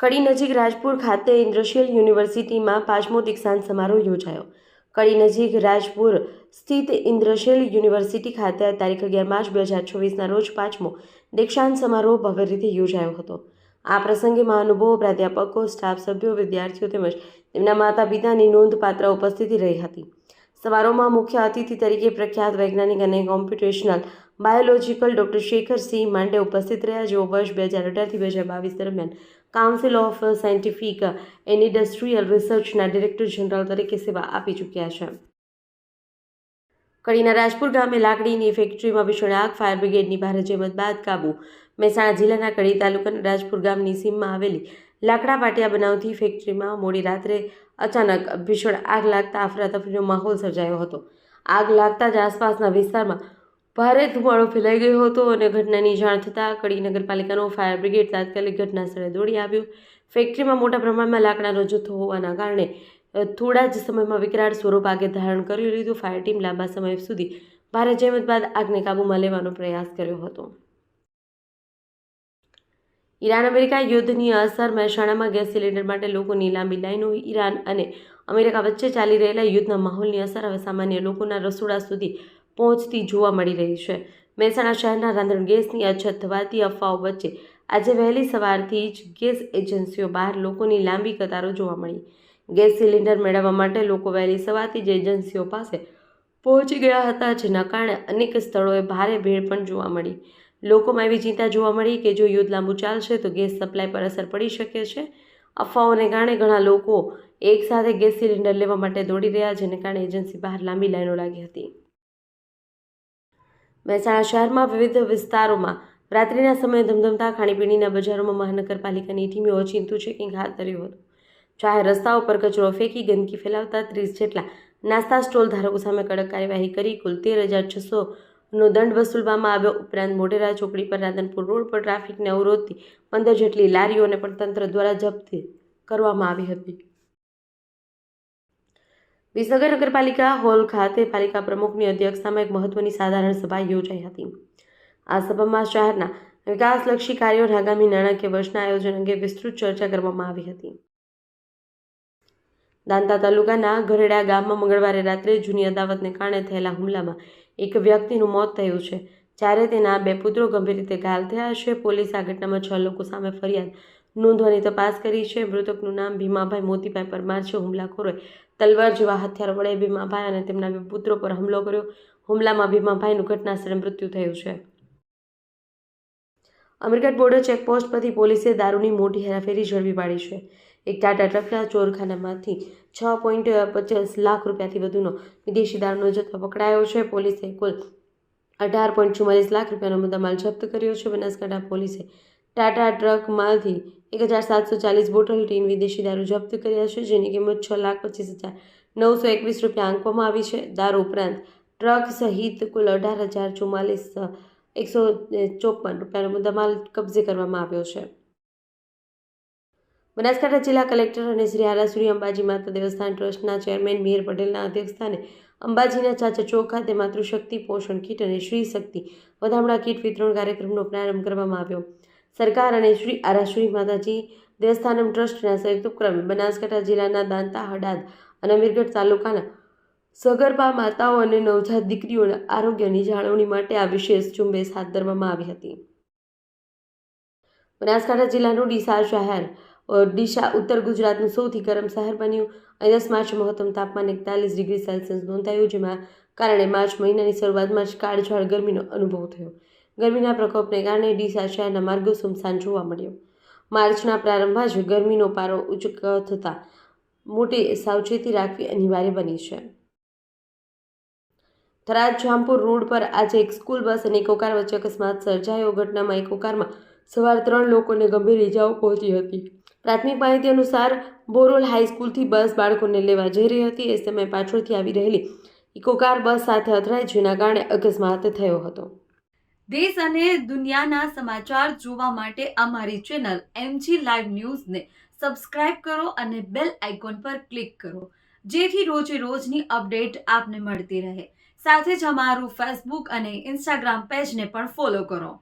કડી નજીક રાજપુર ખાતે ઇન્ડસ્ટ્રીયલ યુનિવર્સિટીમાં 5મો દીક્ષાંત સમારોહ યોજાયો। કડી નજીક રાજપુર સ્થિત ઇન્ડસ્ટ્રીયલ યુનિવર્સિટી ખાતે તારીખ 11 માર્ચ 2024ના રોજ 5મો દીક્ષાંત સમારોહ ભવ્ય રીતે યોજાયો હતો। આ પ્રસંગે મહાનુભાવો, પ્રાધ્યાપકો, સ્ટાફ સભ્યો, વિદ્યાર્થીઓ તેમજ તેમના માતા પિતાની નોંધપાત્ર ઉપસ્થિતિ રહી હતી। સમારોહમાં મુખ્ય અતિથિ તરીકે પ્રખ્યાત વૈજ્ઞાનિક અને computational biological doctor Shekhar Singh Mande ઉપસ્થિત રહ્યા, જેઓ વર્ષ 2018થી 2022 દરમિયાન council of scientific and industrial રિસર્ચના ડિરેક્ટર જનરલ તરીકે સેવા આપી ચૂક્યા છે। કડીના રાજપુર ગામે લાકડીની ફેક્ટરીમાં ભીષણ આગ, ફાયર બ્રિગેડની ભારે જહેમત બાદ કાબૂ। મહેસાણા જિલ્લાના કડી તાલુકાના રાજપુર ગામની સીમમાં આવેલી લાકડા પાટિયા બનાવતી ફેક્ટરીમાં મોડી રાત્રે અચાનક ભીષણ આગ લાગતા અફરાતફરીનો માહોલ સર્જાયો હતો। આગ લાગતા જ આસપાસના વિસ્તારમાં ભારે ધુમાડો ફેલાઈ ગયો હતો અને ઘટનાની જાણ થતાં કડી નગરપાલિકાનું ફાયર બ્રિગેડ તાત્કાલિક ઘટના સ્થળે દોડી આવ્યું। ફેક્ટરીમાં મોટા પ્રમાણમાં લાકડાનો જથ્થો હોવાના કારણે થોડા જ સમયમાં વિકરાળ સ્વરૂપ આગે ધારણ કરી લીધું। ફાયર ટીમ લાંબા સમય સુધી ભારે જહેમત બાદ આગને કાબૂમાં લેવાનો પ્રયાસ કર્યો હતો। ઈરાન અમેરિકા યુદ્ધની અસર। મહેસાણામાં ગેસ સિલિન્ડર માટે લોકોની લાંબી લાઈનો। ઈરાન અને અમેરિકા વચ્ચે ચાલી રહેલા યુદ્ધના માહોલની અસર હવે સામાન્ય લોકોના રસોડા સુધી પહોંચતી જોવા મળી રહી છે। મહેસાણા શહેરના રાંધણ ગેસની અછત થવાથી અફવાઓ વચ્ચે આજે વહેલી સવારથી જ ગેસ એજન્સીઓ બહાર લોકોની લાંબી કતારો જોવા મળી। ગેસ સિલિન્ડર મેળવવા માટે લોકો વહેલી સવારથી જ એજન્સીઓ પાસે પહોંચી ગયા હતા, જેના કારણે અનેક સ્થળોએ ભારે ભીડ પણ જોવા મળી। લોકોમાં એવી ચિંતા જોવા મળી કે જો યુદ્ધ લાંબુ ચાલશે તો ગેસ સપ્લાય પર અસર પડી શકે છે। અફવાઓને કારણે ઘણા લોકો એકસાથે ગેસ સિલિન્ડર લેવા માટે દોડી રહ્યા, જેને કારણે એજન્સી બહાર લાંબી લાઈનો લાગી હતી। મહેસાણા શહેરમાં વિવિધ વિસ્તારોમાં રાત્રિના સમયે ધમધમતા ખાણીપીણીના બજારોમાં મહાનગરપાલિકાની ટીમે ઓચિંતું ચેકિંગ હાથ ધર્યું હતું। જાહેર રસ્તાઓ પર કચરો ફેંકી ગંદકી ફેલાવતા 30 જેટલા નાસ્તા સ્ટોલ ધારકો સામે કડક કાર્યવાહી કરી કુલ 13,600નો દંડ વસૂલવામાં આવ્યો। ઉપરાંત મોઢેરા ચોકડી પર રાધનપુર રોડ પર ટ્રાફિકને અવરોધતી 15 જેટલી લારીઓને પણ તંત્ર દ્વારા જપ્ત કરવામાં આવી હતી। વિસનગર નગરપાલિકા હોલ ખાતે પાલિકા પ્રમુખની અધ્યક્ષતામાં એક મહત્વની સાધારણ સભા યોજાઈ હતી। આ સભામાં શહેરના વિકાસલક્ષી કાર્યો અને આગામી નાણાકીય વર્ષના આયોજન અંગે વિસ્તૃત ચર્ચા કરવામાં આવી હતી। દાંતા તાલુકાના ગરેડા ગામમાં મંગળવારે રાત્રે જૂની અદાવતને કારણે થયેલા હુમલામાં એક વ્યક્તિનું મોત થયું છે, જ્યારે તેના 2 પુત્રો ગંભીર રીતે ઘાયલ થયા છે। પોલીસે આ ઘટનામાં 6 લોકો સામે ફરિયાદ નોંધવાની તપાસ કરી છે। મૃતકનું નામ ભીમાભાઈ મોતીભાઈ પરમાર છે। હુમલાખોરોએ તલવાર જેવા હથિયાર વડે ભીમાભાઈ અને તેમના 2 પુત્રો પર હુમલો કર્યો। હુમલામાં ભીમાભાઈનું ઘટના સ્થળે મૃત્યુ થયું છે। અમીરગઢ બોર્ડર ચેકપોસ્ટ પરથી પોલીસે દારૂની મોટી હેરાફેરી ઝડપી પાડી છે। એક ટાટા ટ્રકના ચોરખાનામાંથી 6.50 લાખ રૂપિયાથી વધુનો વિદેશી દારૂનો જથ્થો પકડાયો છે। પોલીસે કુલ 18.44 લાખ રૂપિયાનો મુદ્દામાલ જપ્ત કર્યો છે। બનાસકાંઠા પોલીસે ટાટા ટ્રકમાંથી 1,740 બોટલ ટીન વિદેશી દારૂ જપ્ત કર્યા છે, જેની કિંમત 6,25,921 રૂપિયા આંકવામાં આવી છે। દારૂ ઉપરાંત ટ્રક સહિત કુલ 18,44,154 રૂપિયાનો મુદ્દામાલ કબજે કરવામાં આવ્યો છે। બનાસકાંઠા જિલ્લા કલેક્ટર અને શ્રી આરાસુરી અંબાજી માતા દેવસ્થાન ટ્રસ્ટના ચેરમેન મિહિર પટેલના અધ્યક્ષસ્થાને અંબાજીના ચાચા ચોક ખાતે માતૃશક્તિ પોષણ કીટ અને શ્રી શક્તિ વધામણા કીટ વિતરણ કાર્યક્રમનો પ્રારંભ કરવામાં આવ્યો। સરકાર અને શ્રી આરાસુરી માતાજી દેવસ્થાનમ ટ્રસ્ટના સંયુક્ત ઉપક્રમે બનાસકાંઠા જિલ્લાના દાંતા, હડાદ અને અમીરગઢ તાલુકાના સગર્ભા માતાઓ અને નવજાત દીકરીઓના આરોગ્યની જાળવણી માટે આ વિશેષ ઝુંબેશ હાથ ધરવામાં આવી હતી। બનાસકાંઠા જિલ્લાનું ડીસા શહેર ડીસા ઉત્તર ગુજરાતનું સૌથી ગરમ શહેર બન્યું। 10 માર્ચે મહત્તમ તાપમાન 41 ડિગ્રી સેલ્સિયસ નોંધાયું, જેના કારણે માર્ચ મહિનાની શરૂઆતમાં જ કાળઝાળ ગરમીનો અનુભવ થયો। ગરમીના પ્રકોપને કારણે ડીસા શહેરના માર્ગો સુમસાન જોવા મળ્યો। માર્ચના પ્રારંભમાં જ ગરમીનો પારો ઉચકો થતાં મોટી સાવચેતી રાખવી અનિવાર્ય બની છે। થરાદ જામપુર રોડ પર આજે એક સ્કૂલ બસ અને ઇકો કાર વચ્ચે અકસ્માત સર્જાયો। ઘટનામાં ઇકો કારમાં સવાર 3 લોકોને ગંભીર ઇજાઓ પહોંચી હતી। પ્રાથમિક માહિતી અનુસાર બોરોલ હાઈસ્કૂલથી બસ બાળકોને લેવા જઈ રહી હતી। એ સમયે પાછળથી આવી રહેલી ઇકો કાર બસ સાથે અથડાઈ, જેના કારણે અકસ્માત થયો હતો। દેશ અને દુનિયાના સમાચાર જોવા માટે અમારી ચેનલ MG લાઈવ ન્યૂઝને સબસ્ક્રાઇબ કરો અને બેલ આઇકોન પર ક્લિક કરો, જેથી રોજે રોજની અપડેટ આપને મળતી રહે। સાથે જ અમારું ફેસબુક અને ઇન્સ્ટાગ્રામ પેજને પણ ફોલો કરો।